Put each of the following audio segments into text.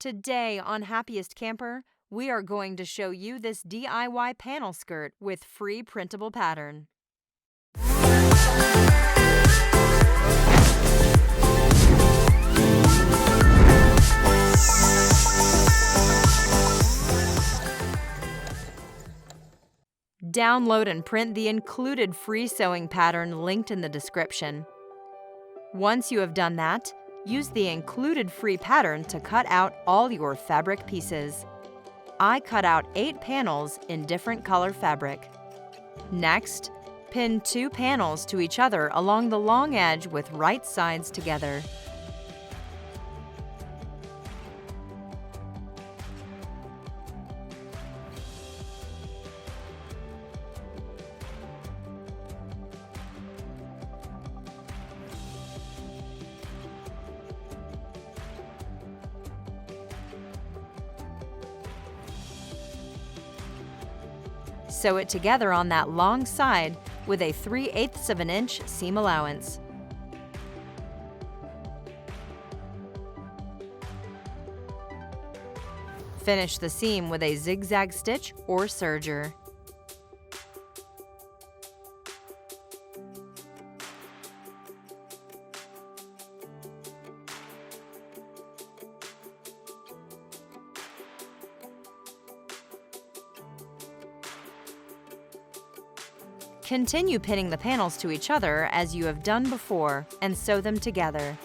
Today on Happiest Camper, we are going to show you this DIY panel skirt with free printable pattern. Download and print the included free sewing pattern linked in the description. Once you have done that, use the included free pattern to cut out all your fabric pieces. I cut out 8 panels in different color fabric. Next, pin 2 panels to each other along the long edge with right sides together. Sew it together on that long side with a 3/8 of an inch seam allowance. Finish the seam with a zigzag stitch or serger. Continue pinning the panels to each other as you have done before and sew them together.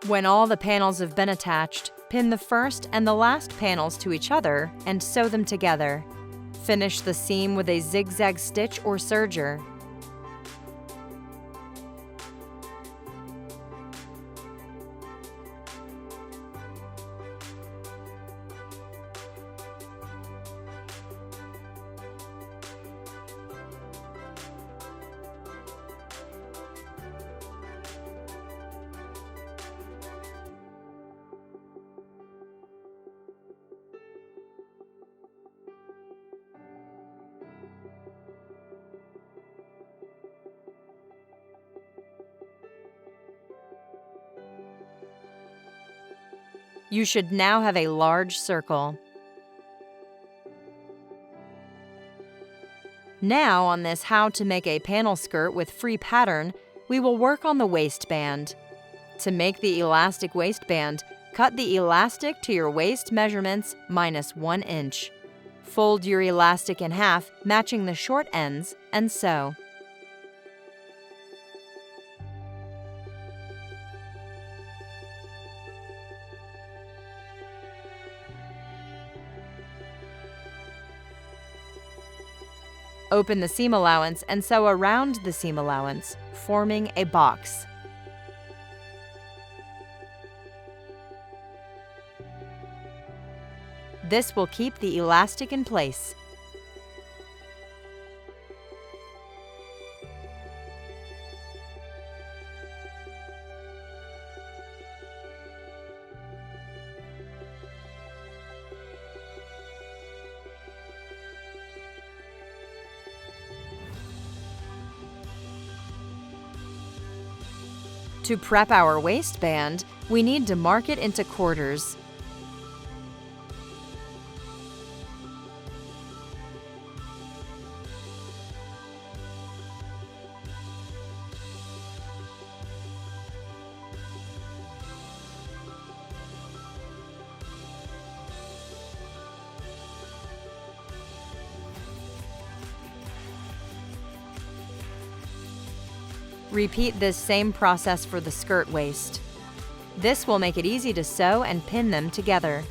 When all the panels have been attached, pin the first and the last panels to each other and sew them together. Finish the seam with a zigzag stitch or serger. You should now have a large circle. Now, on this How to Make a Panel Skirt with Free pattern, we will work on the waistband. To make the elastic waistband, cut the elastic to your waist measurements minus 1 inch. Fold your elastic in half, matching the short ends, and sew. Open the seam allowance and sew around the seam allowance, forming a box. This will keep the elastic in place. To prep our waistband, we need to mark it into quarters. Repeat this same process for the skirt waist. This will make it easy to sew and pin them together.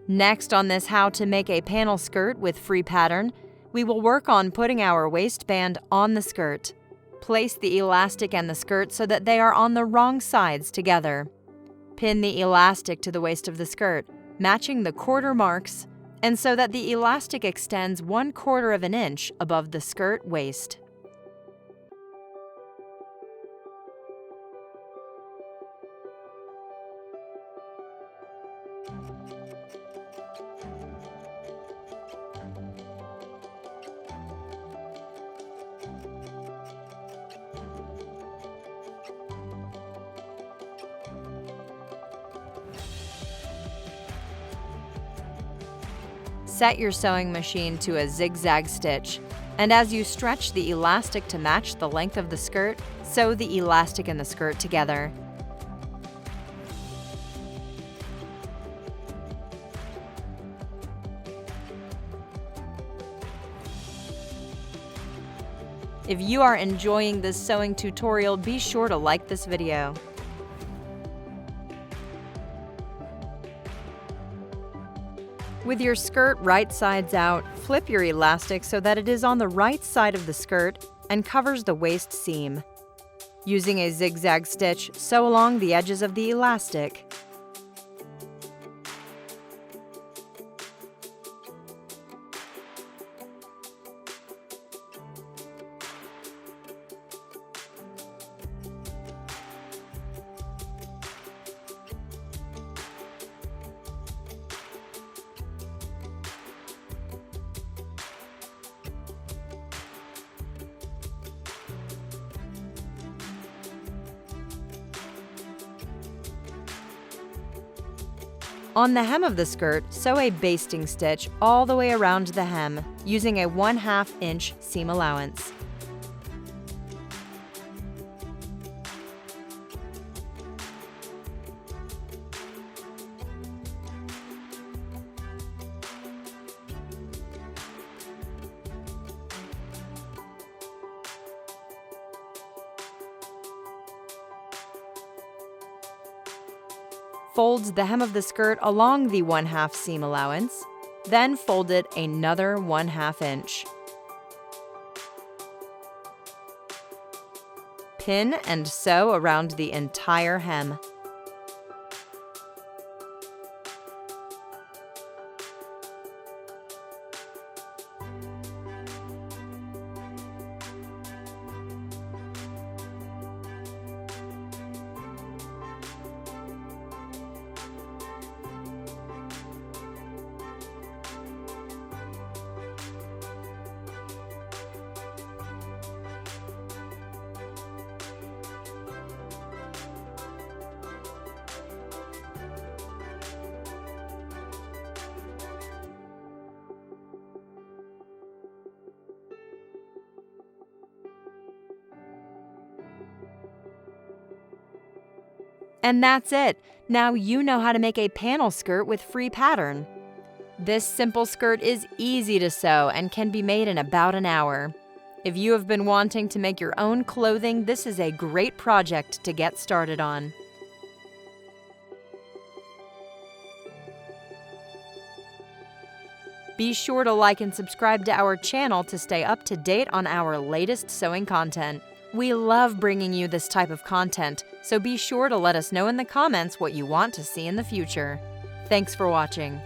Next on this how to make a panel skirt with free pattern, we will work on putting our waistband on the skirt. Place the elastic and the skirt so that they are on the wrong sides together. Pin the elastic to the waist of the skirt, matching the quarter marks, and so that the elastic extends 1/4 of an inch above the skirt waist. Set your sewing machine to a zigzag stitch, and as you stretch the elastic to match the length of the skirt, sew the elastic and the skirt together. If you are enjoying this sewing tutorial, be sure to like this video. With your skirt right sides out, flip your elastic so that it is on the right side of the skirt and covers the waist seam. Using a zigzag stitch, sew along the edges of the elastic. On the hem of the skirt, sew a basting stitch all the way around the hem, using a 1/2 inch seam allowance. Fold the hem of the skirt along the 1/2 seam allowance, then fold it another 1/2 inch. Pin and sew around the entire hem. And that's it! Now you know how to make a panel skirt with free pattern. This simple skirt is easy to sew and can be made in about an hour. If you have been wanting to make your own clothing, this is a great project to get started on. Be sure to like and subscribe to our channel to stay up to date on our latest sewing content. We love bringing you this type of content, so be sure to let us know in the comments what you want to see in the future. Thanks for watching.